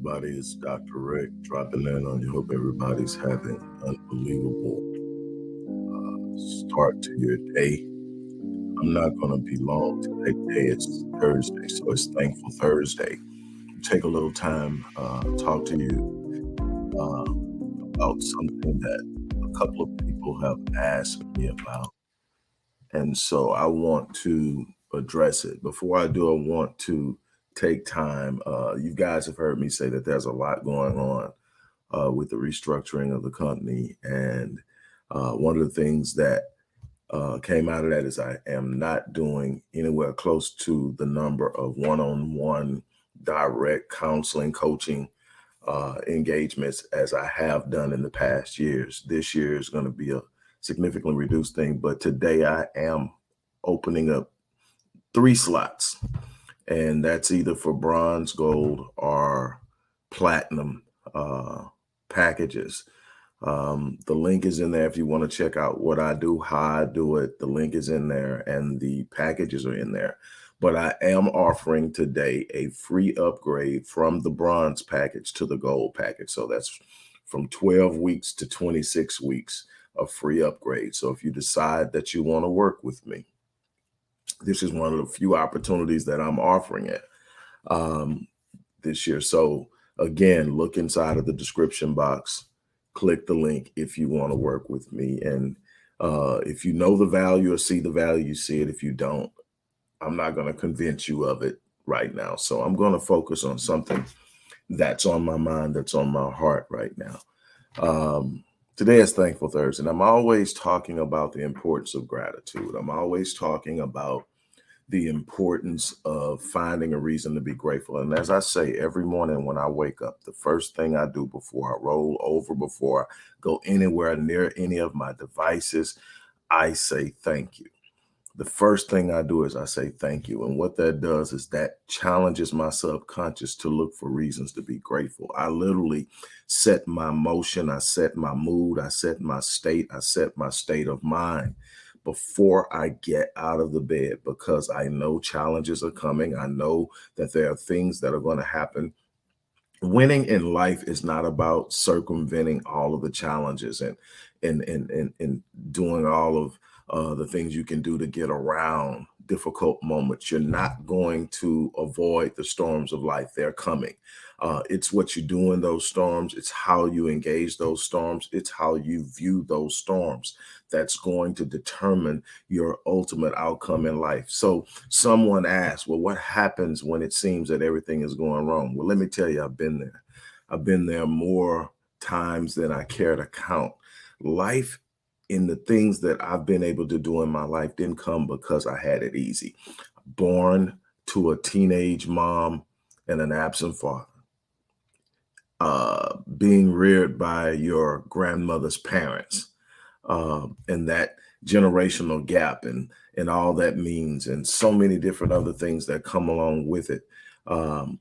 everybody? It's Dr. Rick dropping in on you. Hope everybody's having an unbelievable start to your day. I'm not going to be long today. Today is Thursday, so it's Thankful Thursday. Take a little time, talk to you uh, about something that a couple of people have asked me about. And so I want to address it. Before I do, I want to take time. You guys have heard me say that there's a lot going on with the restructuring of the company. And one of the things that came out of that is I am not doing anywhere close to the number of one-on-one direct counseling, coaching engagements as I have done in the past years. This year is going to be a significantly reduced thing, but today I am opening up 3 slots, and that's either for bronze, gold, or platinum packages. The link is in there if you want to check out what I do, how I do it. The link is in there and the packages are in there. But I am offering today a free upgrade from the bronze package to the gold package. So that's from 12 weeks to 26 weeks of free upgrade. So if you decide that you want to work with me, this is one of the few opportunities that I'm offering it this year. So again, look inside of the description box, click the link if you want to work with me. And if you know the value or see the value, you see it. If you don't, I'm not going to convince you of it right now. So I'm going to focus on something that's on my mind, that's on my heart right now. Today is Thankful Thursday, and I'm always talking about the importance of gratitude. I'm always talking about the importance of finding a reason to be grateful. And as I say, every morning when I wake up, the first thing I do before I roll over, before I go anywhere near any of my devices, I say thank you. The first thing I do is I say thank you. And what that does is that challenges my subconscious to look for reasons to be grateful. I literally set my motion, I set my mood, I set my state, I set my state of mind before I get out of the bed, because I know challenges are coming. I know that there are things that are going to happen. Winning in life is not about circumventing all of the challenges and doing all of the things you can do to get around difficult moments. You're not going to avoid the storms of life. They're coming. It's what you do in those storms. It's how you engage those storms. It's how you view those storms that's going to determine your ultimate outcome in life. So someone asked, well, what happens when it seems that everything is going wrong? Well, let me tell you, I've been there. I've been there more times than I care to count. Life in the things that I've been able to do in my life didn't come because I had it easy. Born to a teenage mom and an absent father. Being reared by your grandmother's parents, and that generational gap and all that means, and so many different other things that come along with it. And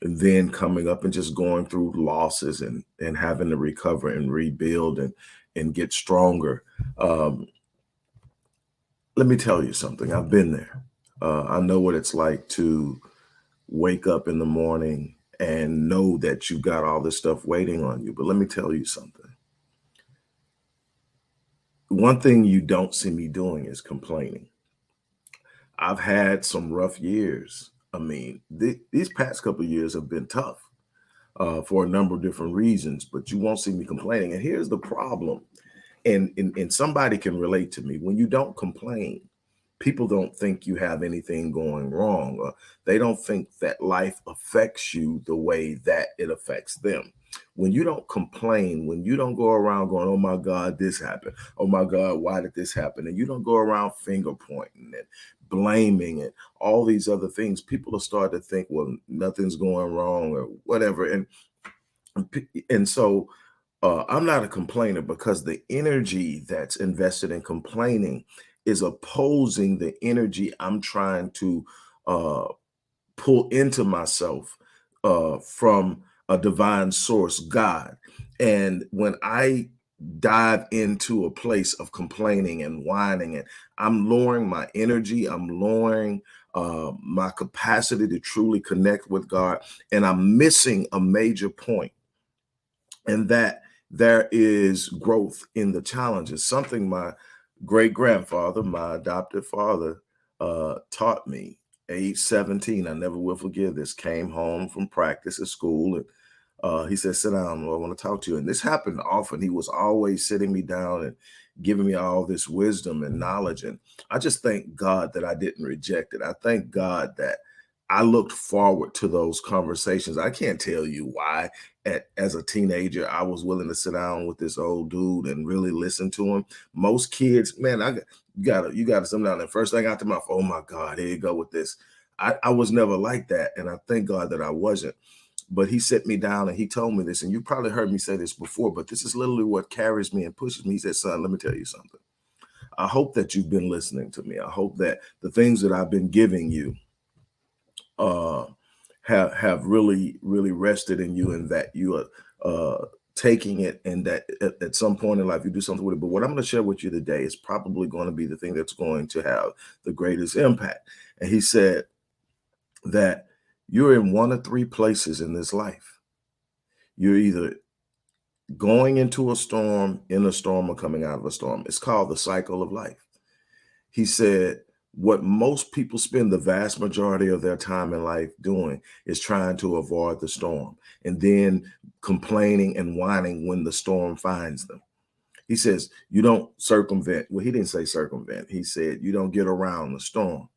then coming up and just going through losses and having to recover and rebuild and get stronger. Let me tell you something. I've been there. I know what it's like to wake up in the morning and know that you've got all this stuff waiting on you. But let me tell you something. One thing you don't see me doing is complaining. I've had some rough years. I mean, these past couple of years have been tough for a number of different reasons, but you won't see me complaining. And here's the problem. And somebody can relate to me. When you don't complain, people don't think you have anything going wrong, or they don't think that life affects you the way that it affects them. When you don't complain, when you don't go around going, oh my God, this happened. Oh my God, why did this happen? And you don't go around finger pointing and blaming and all these other things, people will start to think, well, nothing's going wrong or whatever. And so I'm not a complainer, because the energy that's invested in complaining is opposing the energy I'm trying to uh, pull into myself from a divine source, God. And when I dive into a place of complaining and whining, and I'm lowering my energy. I'm lowering my capacity to truly connect with God, and I'm missing a major point, and that there is growth in the challenges. Something my great grandfather, my adopted father, taught me. Age 17, I never will forget this. Came home from practice at school, and he said, "Sit down, I want to talk to you." And this happened often. He was always sitting me down and giving me all this wisdom and knowledge. And I just thank God that I didn't reject it. I thank God that I looked forward to those conversations. I can't tell you why. As a teenager, I was willing to sit down with this old dude and really listen to him. Most kids, man, you gotta sit down. And first thing out to my phone, oh my God, here you go with this. I was never like that, and I thank God that I wasn't. But he set me down and he told me this, and you probably heard me say this before, but this is literally what carries me and pushes me. He said, "Son, let me tell you something. I hope that you've been listening to me. I hope that the things that I've been giving you uh, have really, really rested in you, and that you are taking it, and that at some point in life you do something with it. But what I'm going to share with you today is probably going to be the thing that's going to have the greatest impact." And he said that you're in one of three places in this life. You're either going into a storm, in a storm, or coming out of a storm. It's called the cycle of life. He said, what most people spend the vast majority of their time in life doing is trying to avoid the storm, and then complaining and whining when the storm finds them. He says, you don't circumvent. Well, he didn't say circumvent. He said, you don't get around the storm.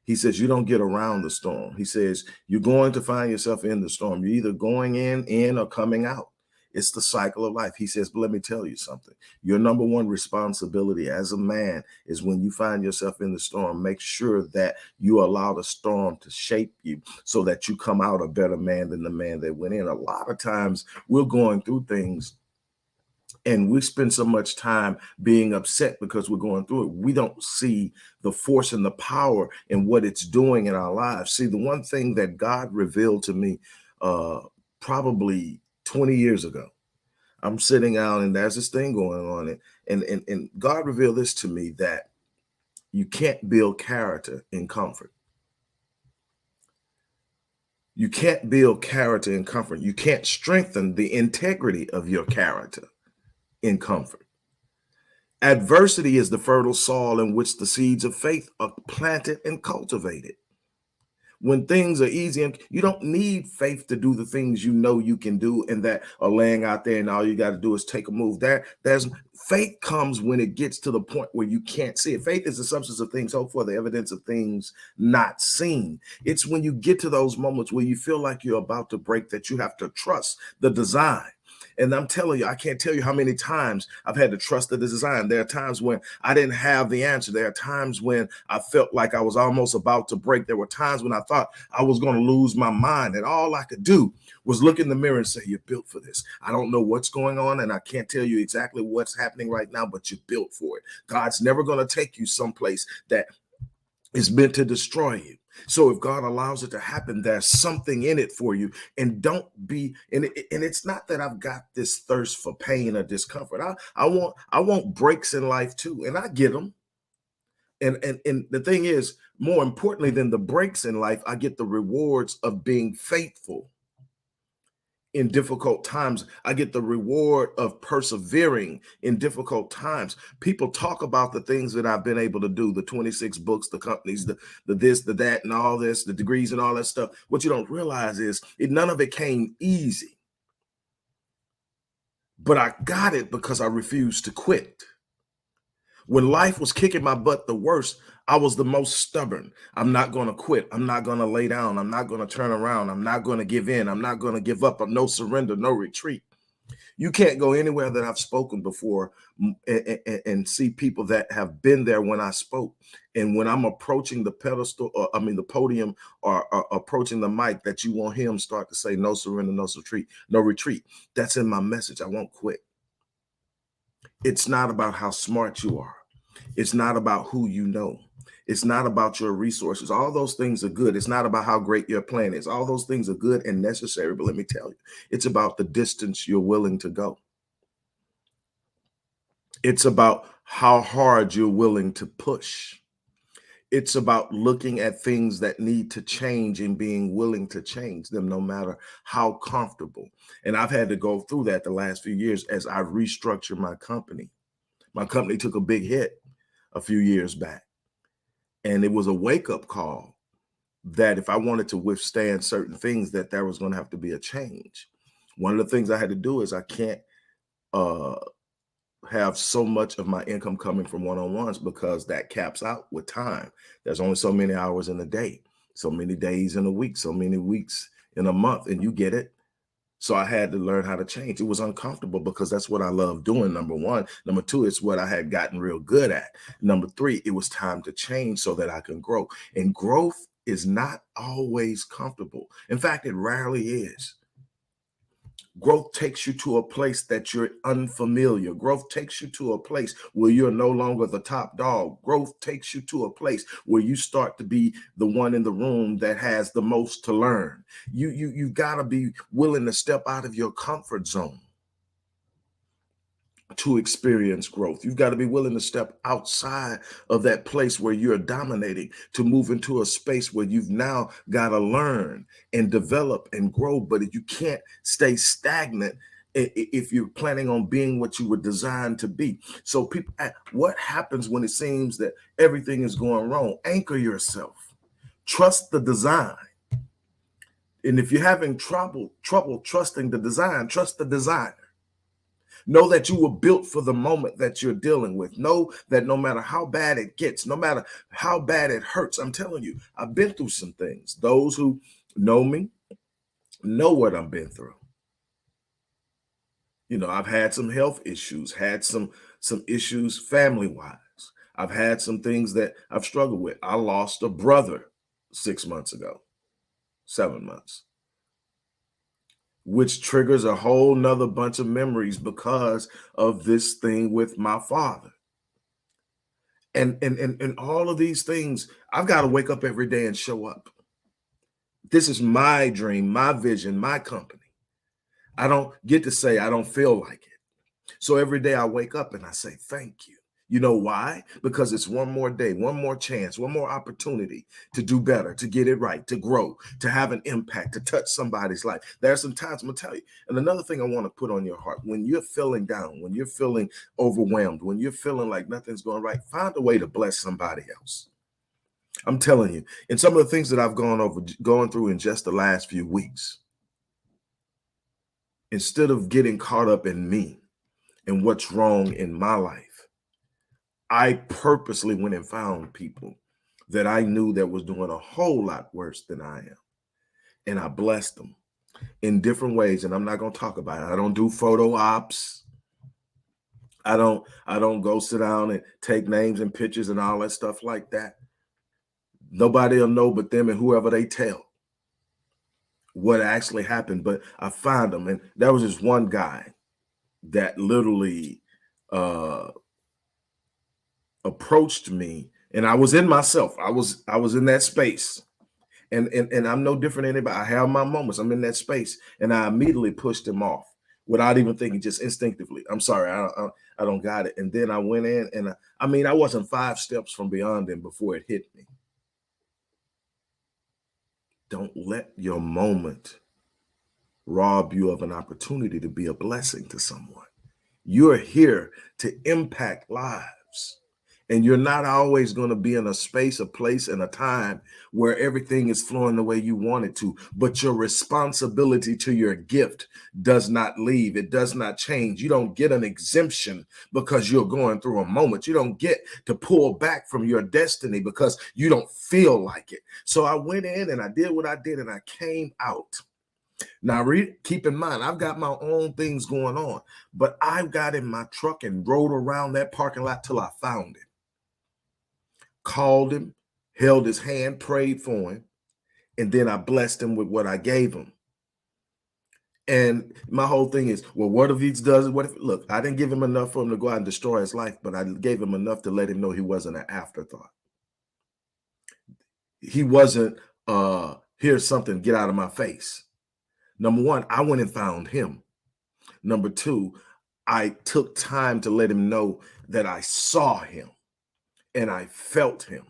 He says, you don't get around the storm. He says, you're going to find yourself in the storm. You're either going in or coming out. It's the cycle of life. He says, but let me tell you something. Your number one responsibility as a man is, when you find yourself in the storm, make sure that you allow the storm to shape you so that you come out a better man than the man that went in. A lot of times we're going through things and we spend so much time being upset because we're going through it. We don't see the force and the power in what it's doing in our lives. See, the one thing that God revealed to me probably 20 years ago, I'm sitting out and there's this thing going on. And God revealed this to me, that you can't build character in comfort. You can't build character in comfort. You can't strengthen the integrity of your character in comfort. Adversity is the fertile soil in which the seeds of faith are planted and cultivated. When things are easy, and you don't need faith to do the things you know you can do and that are laying out there, and all you got to do is take a move. There's faith comes when it gets to the point where you can't see it. Faith is the substance of things hoped for, the evidence of things not seen. It's when you get to those moments where you feel like you're about to break, that you have to trust the design. And I'm telling you, I can't tell you how many times I've had to trust the design. There are times when I didn't have the answer. There are times when I felt like I was almost about to break. There were times when I thought I was going to lose my mind. And all I could do was look in the mirror and say, you're built for this. I don't know what's going on, and I can't tell you exactly what's happening right now, but you're built for it. God's never going to take you someplace that is meant to destroy you. So if God allows it to happen, there's something in it for you. And don't be, and it's not that I've got this thirst for pain or discomfort. I want breaks in life too, and I get them. And the thing is, more importantly than the breaks in life, I get the rewards of being faithful in difficult times. I get the reward of persevering in difficult times. People talk about the things that I've been able to do, the 26 books, the companies, the this, the that, and all this, the degrees and all that stuff. What you don't realize is none of it came easy. But I got it because I refused to quit. When life was kicking my butt the worst, I was the most stubborn. I'm not going to quit. I'm not going to lay down. I'm not going to turn around. I'm not going to give in. I'm not going to give up. No surrender, no retreat. You can't go anywhere that I've spoken before and see people that have been there when I spoke. And when I'm approaching the pedestal, or the podium, or approaching the mic, that you won't hear them start to say, no surrender, no retreat, no retreat. That's in my message. I won't quit. It's not about how smart you are. It's not about who you know. It's not about your resources. All those things are good. It's not about how great your plan is. All those things are good and necessary. But let me tell you, it's about the distance you're willing to go. It's about how hard you're willing to push. It's about looking at things that need to change and being willing to change them no matter how comfortable. And I've had to go through that the last few years as I restructured my company. My company took a big hit a few years back, and it was a wake-up call that if I wanted to withstand certain things, that there was going to have to be a change. One of the things I had to do is I can't uh have so much of my income coming from one-on-ones because that caps out with time. There's only so many hours in a day, so many days in a week, so many weeks in a month, and you get it. So I had to learn how to change. It was uncomfortable because that's what I love doing, number one. Number two, it's what I had gotten real good at. Number three, it was time to change so that I can grow. And growth is not always comfortable. In fact, it rarely is. Growth takes you to a place that you're unfamiliar. Growth takes you to a place where you're no longer the top dog. Growth takes you to a place where you start to be the one in the room that has the most to learn. You got to be willing to step out of your comfort zone to experience growth. You've got to be willing to step outside of that place where you're dominating to move into a space where you've now got to learn and develop and grow. But you can't stay stagnant if you're planning on being what you were designed to be. So people, what happens when it seems that everything is going wrong? Anchor yourself. Trust the design. And if you're having trouble trusting the design, trust the designer. Know that you were built for the moment that you're dealing with. Know that no matter how bad it gets, no matter how bad it hurts, I'm telling you, I've been through some things. Those who know me know what I've been through. You know, I've had some health issues, had some issues family-wise. I've had some things that I've struggled with. I lost a brother 6 months ago, 7 months, which triggers a whole nother bunch of memories because of this thing with my father. And all of these things, I've got to wake up every day and show up. This is my dream, my vision, my company. I don't get to say I don't feel like it. So every day I wake up and I say, thank you. You know why? Because it's one more day, one more chance, one more opportunity to do better, to get it right, to grow, to have an impact, to touch somebody's life. There are some times I'm going to tell you. And another thing I want to put on your heart, when you're feeling down, when you're feeling overwhelmed, when you're feeling like nothing's going right, find a way to bless somebody else. I'm telling you, and some of the things that I've gone through in just the last few weeks, instead of getting caught up in me and what's wrong in my life, I purposely went and found people that I knew that was doing a whole lot worse than I am. And I blessed them in different ways. And I'm not going to talk about it. I don't do photo ops. I don't go sit down and take names and pictures and all that stuff like that. Nobody will know but them and whoever they tell what actually happened. But I found them. And there was this one guy that literally approached me, and I was in myself. I was in that space. And I'm no different than anybody. I have my moments. I'm in that space. And I immediately pushed him off without even thinking, just instinctively. I'm sorry, I don't got it. And then I went in and I wasn't 5 steps from beyond him before it hit me. Don't let your moment rob you of an opportunity to be a blessing to someone. You're here to impact lives. And you're not always going to be in a space, a place, and a time where everything is flowing the way you want it to. But your responsibility to your gift does not leave. It does not change. You don't get an exemption because you're going through a moment. You don't get to pull back from your destiny because you don't feel like it. So I went in and I did what I did and I came out. Now, keep in mind, I've got my own things going on, but I got in my truck and rode around that parking lot till I found him. Called him, held his hand, prayed for him, and then I blessed him with what I gave him. And my whole thing is, well, what if he does it? What if, look, I didn't give him enough for him to go out and destroy his life, but I gave him enough to let him know he wasn't an afterthought. He wasn't, here's something, get out of my face. Number one, I went and found him. Number two, I took time to let him know that I saw him and I felt him.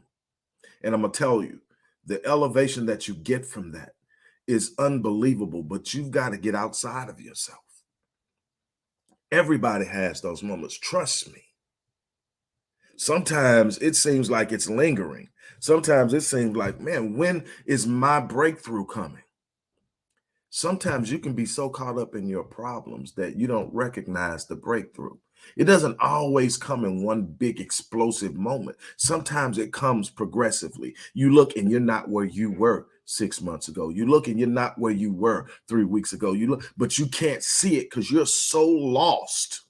And I'm going to tell you, the elevation that you get from that is unbelievable, but you've got to get outside of yourself. Everybody has those moments. Trust me. Sometimes it seems like it's lingering. Sometimes it seems like, man, when is my breakthrough coming? Sometimes you can be so caught up in your problems that you don't recognize the breakthrough. It doesn't always come in one big explosive moment. Sometimes it comes progressively. You look and you're not where you were 6 months ago. You look and you're not where you were 3 weeks ago. You look, but you can't see it because you're so lost.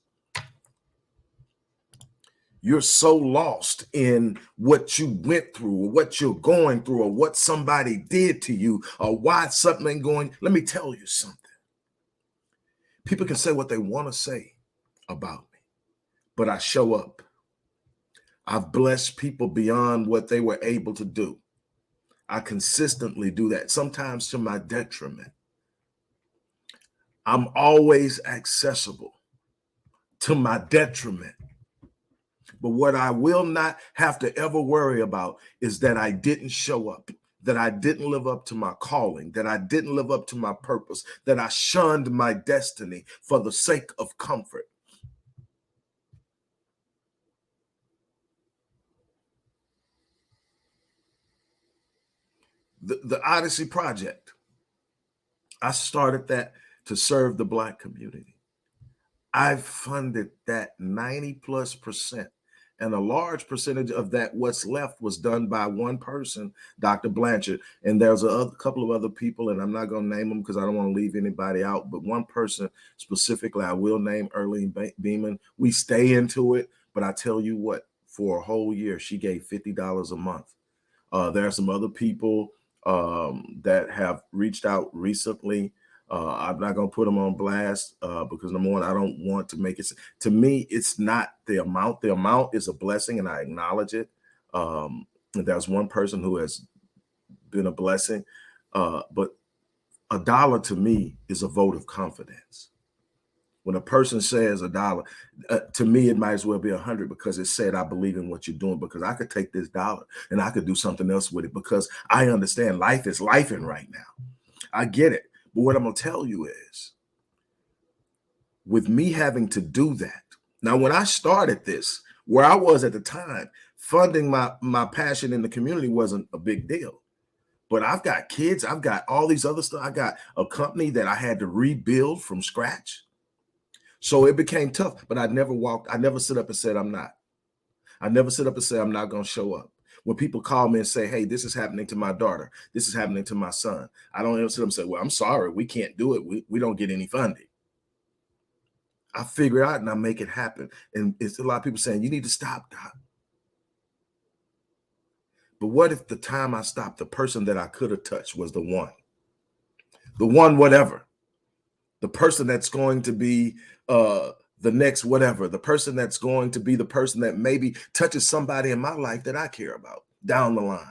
You're so lost in what you went through or what you're going through or what somebody did to you or why something ain't going. Let me tell you something. People can say what they want to say about me, but I show up. I've blessed people beyond what they were able to do. I consistently do that, sometimes to my detriment. I'm always accessible to my detriment. But what I will not have to ever worry about is that I didn't show up, that I didn't live up to my calling, that I didn't live up to my purpose, that I shunned my destiny for the sake of comfort. The Odyssey Project, I started that to serve the Black community. I funded that 90+%. And a large percentage of that, what's left, was done by one person, Dr. Blanchard. And there's a couple of other people, and I'm not going to name them because I don't want to leave anybody out. But one person specifically, I will name, Earlene Beeman. We stay into it, but I tell you what, for a whole year, she gave $50 a month. There are some other people that have reached out recently. I'm not going to put them on blast because, number one, I don't want to make it. To me, it's not the amount. The amount is a blessing, and I acknowledge it. There's one person who has been a blessing, but $1 to me is a vote of confidence. When a person says $1, to me, it might as well be 100 because it said, I believe in what you're doing, because I could take this dollar and I could do something else with it because I understand life is lifing right now. I get it. But what I'm going to tell you is, with me having to do that, now, when I started this, where I was at the time, funding my passion in the community wasn't a big deal. But I've got kids. I've got all these other stuff. I got a company that I had to rebuild from scratch. So it became tough, but I never sit up and said I'm not. I never sit up and say I'm not going to show up. When people call me and say, hey, this is happening to my daughter, this is happening to my son, I don't ever sit up and say, well, I'm sorry, we can't do it. We don't get any funding. I figure it out and I make it happen. And it's a lot of people saying, you need to stop, Doc. But what if the time I stopped, the person that I could have touched was the one, whatever, the person that's going to be the next whatever, the person that's going to be the person that maybe touches somebody in my life that I care about down the line.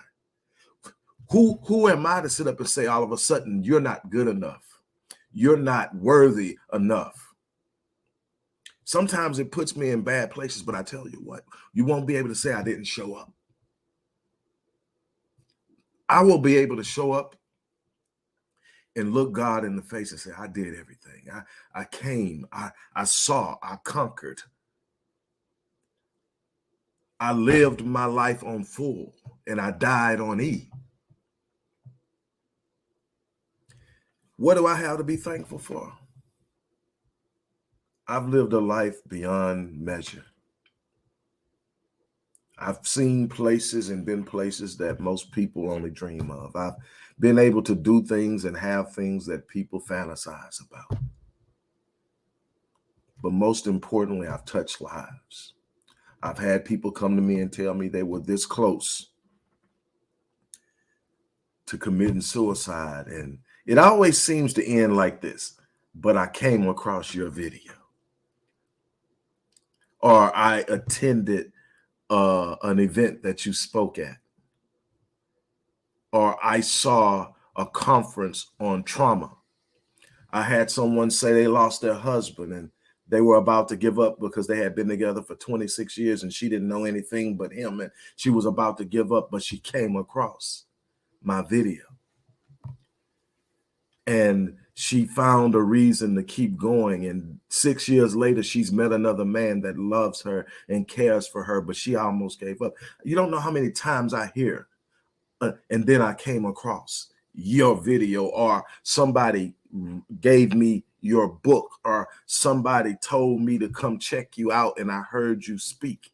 Who am I to sit up and say all of a sudden you're not good enough? You're not worthy enough. Sometimes it puts me in bad places, but I tell you what, you won't be able to say I didn't show up. I will be able to show up and look God in the face and say, I did everything. I came, I saw, I conquered. I lived my life on full and I died on E. What do I have to be thankful for? I've lived a life beyond measure. I've seen places and been places that most people only dream of. I've been able to do things and have things that people fantasize about. But most importantly, I've touched lives. I've had people come to me and tell me they were this close to committing suicide. And it always seems to end like this, but I came across your video. Or I attended an event that you spoke at. Or I saw a conference on trauma. I had someone say they lost their husband and They were about to give up because they had been together for 26 years and she didn't know anything but him. And she was about to give up, but she came across my video. And she found a reason to keep going. And 6 years later, she's met another man that loves her and cares for her, but she almost gave up. You don't know how many times I hear, and then I came across your video, or somebody gave me your book, or somebody told me to come check you out and I heard you speak.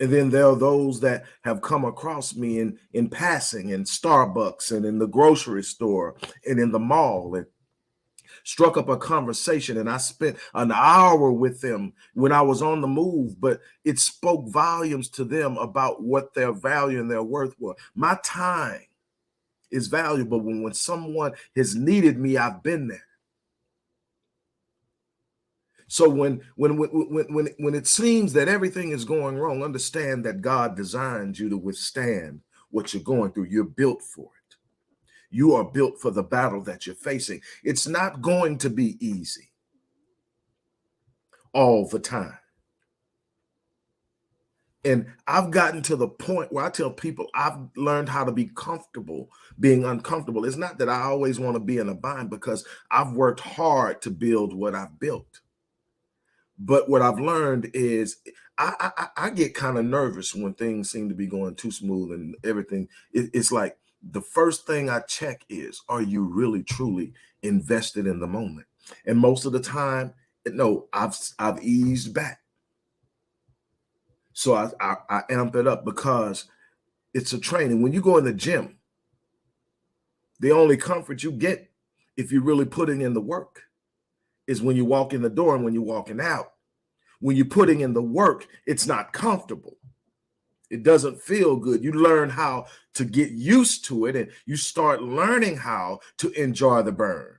And then there are those that have come across me in passing, in Starbucks and in the grocery store and in the mall, and struck up a conversation, and I spent an hour with them when I was on the move, but it spoke volumes to them about what their value and their worth were. My time is valuable. When someone has needed me, I've been there. So when it seems that everything is going wrong, understand that God designed you to withstand what you're going through. You're built for it. You are built for the battle that you're facing. It's not going to be easy all the time. And I've gotten to the point where I tell people I've learned how to be comfortable being uncomfortable. It's not that I always want to be in a bind, because I've worked hard to build what I've built. But what I've learned is I get kind of nervous when things seem to be going too smooth and everything. It's like the first thing I check is, are you really truly invested in the moment? And most of the time, no, I've eased back. So I amp it up, because it's a training. When you go in the gym, the only comfort you get, if you're really putting in the work, is when you walk in the door and when you're walking out. When you're putting in the work, it's not comfortable. It doesn't feel good. You learn how to get used to it, and you start learning how to enjoy the burn,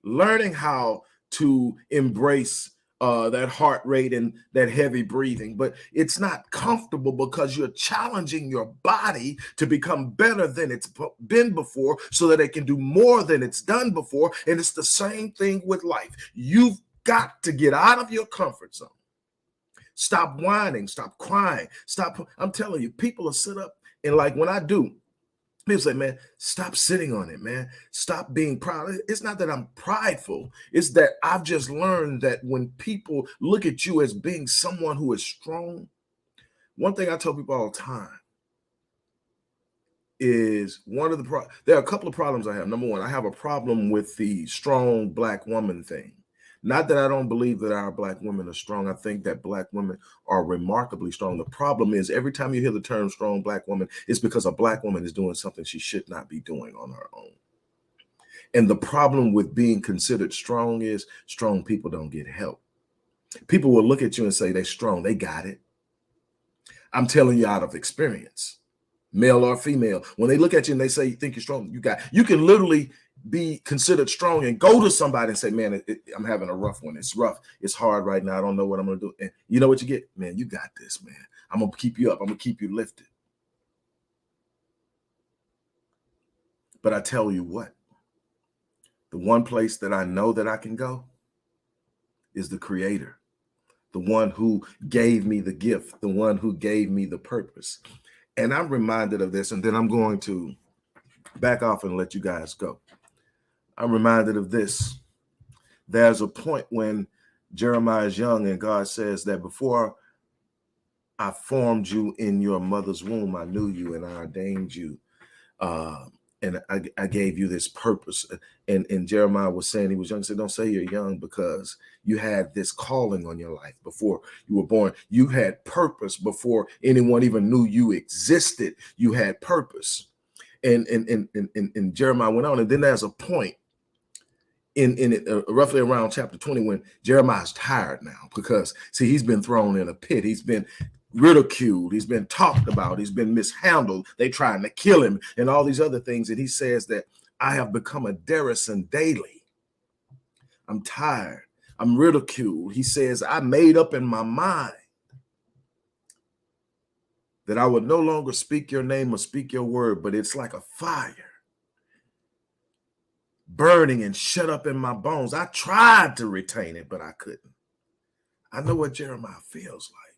learning how to embrace that heart rate and that heavy breathing. But it's not comfortable because you're challenging your body to become better than it's been before, so that it can do more than it's done before. And it's the same thing with life. You've got to get out of your comfort zone. Stop whining, stop crying, stop. I'm telling you, people will sit up, and like when I do, people say, man, stop sitting on it, man. Stop being proud. It's not that I'm prideful. It's that I've just learned that when people look at you as being someone who is strong, one thing I tell people all the time is there are a couple of problems I have. Number one, I have a problem with the strong Black woman thing. Not that I don't believe that our Black women are strong. I think that Black women are remarkably strong. The problem is, every time you hear the term strong Black woman, it's because a Black woman is doing something she should not be doing on her own. And the problem with being considered strong is, strong people don't get help. People will look at you and say they're strong. They got it. I'm telling you out of experience, male or female. When they look at you and they say, you think you're strong, you can literally be considered strong and go to somebody and say, man, I'm having a rough one. It's rough. It's hard right now. I don't know what I'm going to do. And you know what you get? Man, you got this, man. I'm going to keep you up. I'm going to keep you lifted. But I tell you what, the one place that I know that I can go is the Creator, the one who gave me the gift, the one who gave me the purpose. And I'm reminded of this, and then I'm going to back off and let you guys go. I'm reminded of this. There's a point when Jeremiah is young and God says that before I formed you in your mother's womb, I knew you and I ordained you. And I gave you this purpose. And Jeremiah was saying, he was young. He said, don't say you're young, because you had this calling on your life before you were born. You had purpose before anyone even knew you existed. You had purpose. And Jeremiah went on. And then there's a point in roughly around chapter 20 when Jeremiah's tired now, because see, he's been thrown in a pit. He's been ridiculed. He's been talked about. He's been mishandled. They trying to kill him and all these other things. And he says that I have become a garrison daily. I'm tired. I'm ridiculed. He says, I made up in my mind that I would no longer speak your name or speak your word, but it's like a fire burning and shut up in my bones. I tried to retain it, but I couldn't. I know what Jeremiah feels like.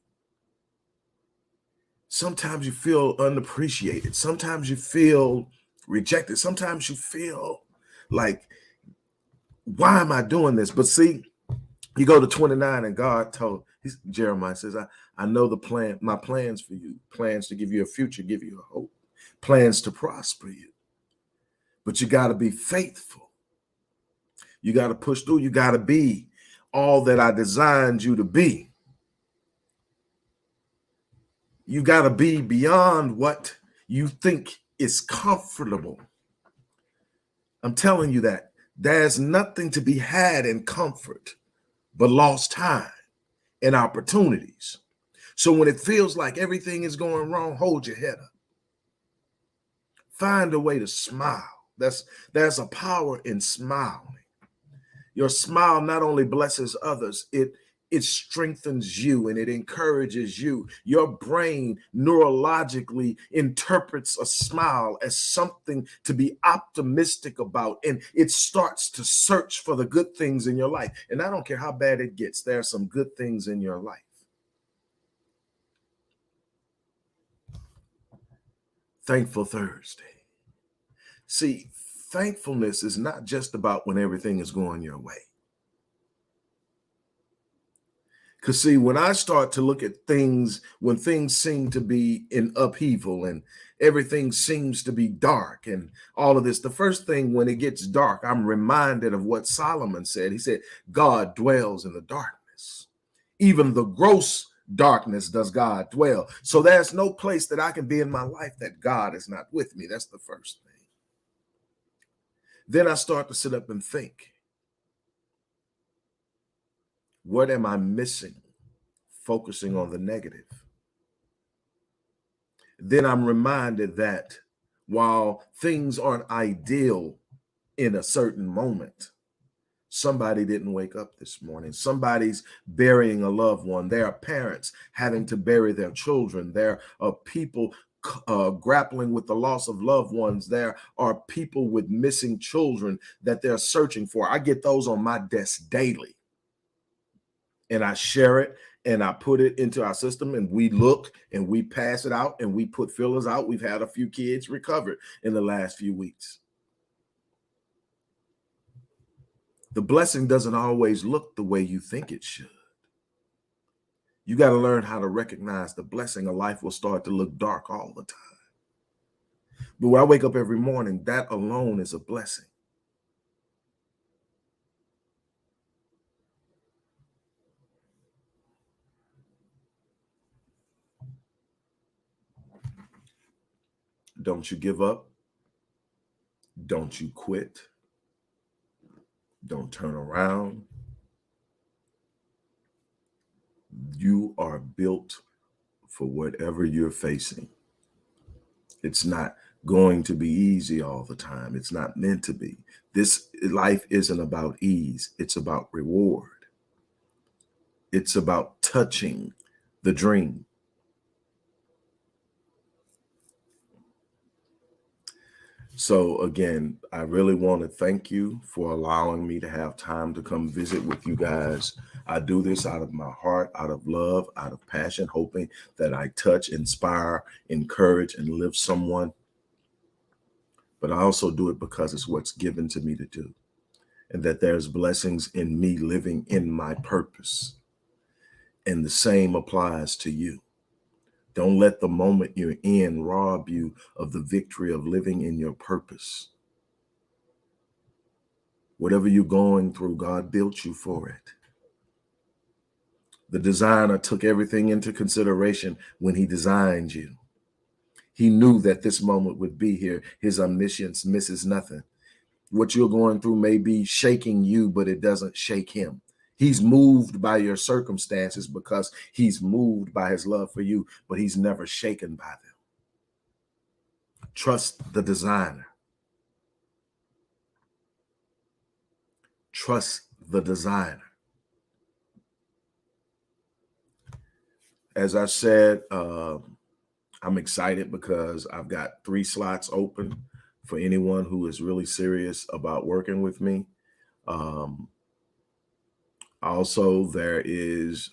Sometimes you feel unappreciated. Sometimes you feel rejected. Sometimes you feel like, why am I doing this? But see, you go to 29 and God told Jeremiah says, I know my plans for you, plans to give you a future, give you a hope, plans to prosper you. But you got to be faithful. You got to push through. You got to be all that I designed you to be. You got to be beyond what you think is comfortable. I'm telling you that there's nothing to be had in comfort but lost time and opportunities. So when it feels like everything is going wrong, hold your head up. Find a way to smile. There's a power in smiling. Your smile not only blesses others, it strengthens you and it encourages you. Your brain neurologically interprets a smile as something to be optimistic about, and it starts to search for the good things in your life. And I don't care how bad it gets, there are some good things in your life. Thankful Thursday. See, thankfulness is not just about when everything is going your way. Because see, when I start to look at things, when things seem to be in upheaval and everything seems to be dark and all of this, the first thing when it gets dark, I'm reminded of what Solomon said. He said, God dwells in the darkness. Even the gross darkness does God dwell. So there's no place that I can be in my life that God is not with me. That's the first thing. Then I start to sit up and think, what am I missing? Focusing on the negative. Then I'm reminded that while things aren't ideal in a certain moment, somebody didn't wake up this morning. Somebody's burying a loved one. There are parents having to bury their children. There are people grappling with the loss of loved ones. There are people with missing children that they're searching for. I get those on my desk daily. And I share it and I put it into our system and we look and we pass it out and we put fillers out. We've had a few kids recovered in the last few weeks. The blessing doesn't always look the way you think it should. You got to learn how to recognize the blessing. A life will start to look dark all the time. But when I wake up every morning, that alone is a blessing. Don't you give up. Don't you quit. Don't turn around. You are built for whatever you're facing. It's not going to be easy all the time. It's not meant to be. This life isn't about ease. It's about reward. It's about touching the dream. So again, I really want to thank you for allowing me to have time to come visit with you guys. I do this out of my heart, out of love, out of passion, hoping that I touch, inspire, encourage, and lift someone. But I also do it because it's what's given to me to do, and that there's blessings in me living in my purpose. And the same applies to you. Don't let the moment you're in rob you of the victory of living in your purpose. Whatever you're going through, God built you for it. The designer took everything into consideration when he designed you. He knew that this moment would be here. His omniscience misses nothing. What you're going through may be shaking you, but it doesn't shake him. He's moved by your circumstances because he's moved by his love for you, but he's never shaken by them. Trust the designer. Trust the designer. As I said, I'm excited because I've got 3 slots open For anyone who is really serious about working with me. Also, there is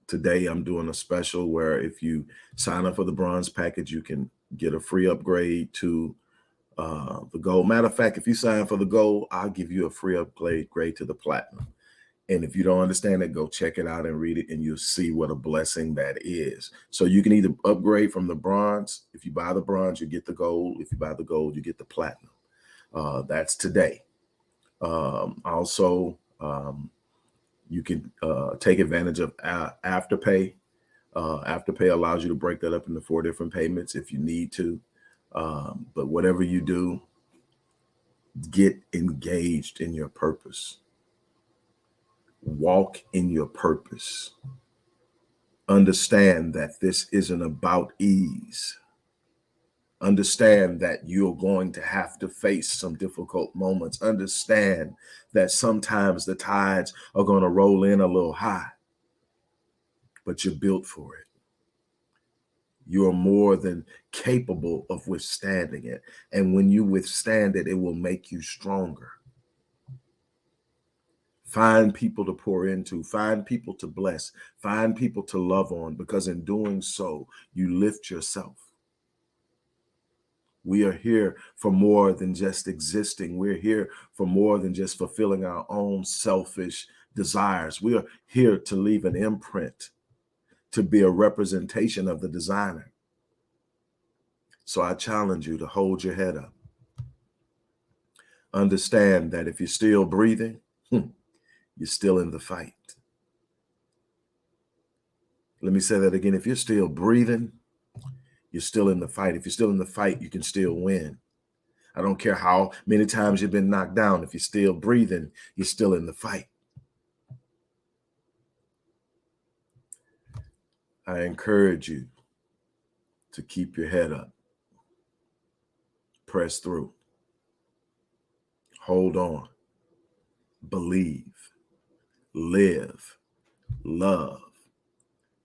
today I'm doing a special where if you sign up for the bronze package, you can get a free upgrade to the gold. Matter of fact, if you sign for the gold, I'll give you a free upgrade to the platinum. And if you don't understand it, go check it out and read it, and you'll see what a blessing that is. So you can either upgrade from the bronze. If you buy the bronze, you get the gold. If you buy the gold, you get the platinum. That's today. Also, you can take advantage of Afterpay. Afterpay allows you to break that up into 4 different payments if you need to. But whatever you do, get engaged in your purpose. Walk in your purpose. Understand that this isn't about ease. Understand that you're going to have to face some difficult moments. Understand that sometimes the tides are going to roll in a little high, but you're built for it. You are more than capable of withstanding it. And when you withstand it, it will make you stronger. Find people to pour into, find people to bless, find people to love on, because in doing so, you lift yourself. We are here for more than just existing. We're here for more than just fulfilling our own selfish desires. We are here to leave an imprint, to be a representation of the designer. So I challenge you to hold your head up. Understand that if you're still breathing, you're still in the fight. Let me say that again. If you're still breathing, you're still in the fight. If you're still in the fight, you can still win. I don't care how many times you've been knocked down. If you're still breathing, you're still in the fight. I encourage you to keep your head up. Press through. Hold on. Believe. Live. Love.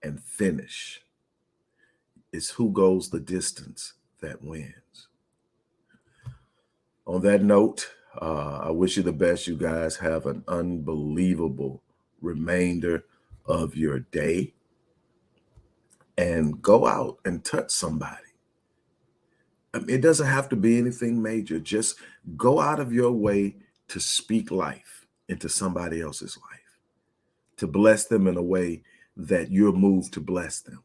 And finish. It's who goes the distance that wins. On that note, I wish you the best. You guys have an unbelievable remainder of your day. And go out and touch somebody. I mean, it doesn't have to be anything major. Just go out of your way to speak life into somebody else's life, to bless them in a way that you're moved to bless them.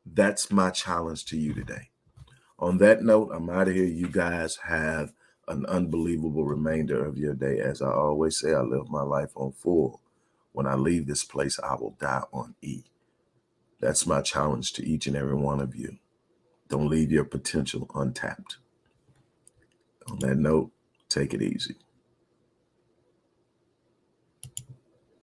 That's my challenge to you today. On that note, I'm out of here. You guys have an unbelievable remainder of your day. As I always say, I live my life on full. When I leave this place, I will die on E. That's my challenge to each and every one of you. Don't leave your potential untapped. On that note, take it easy.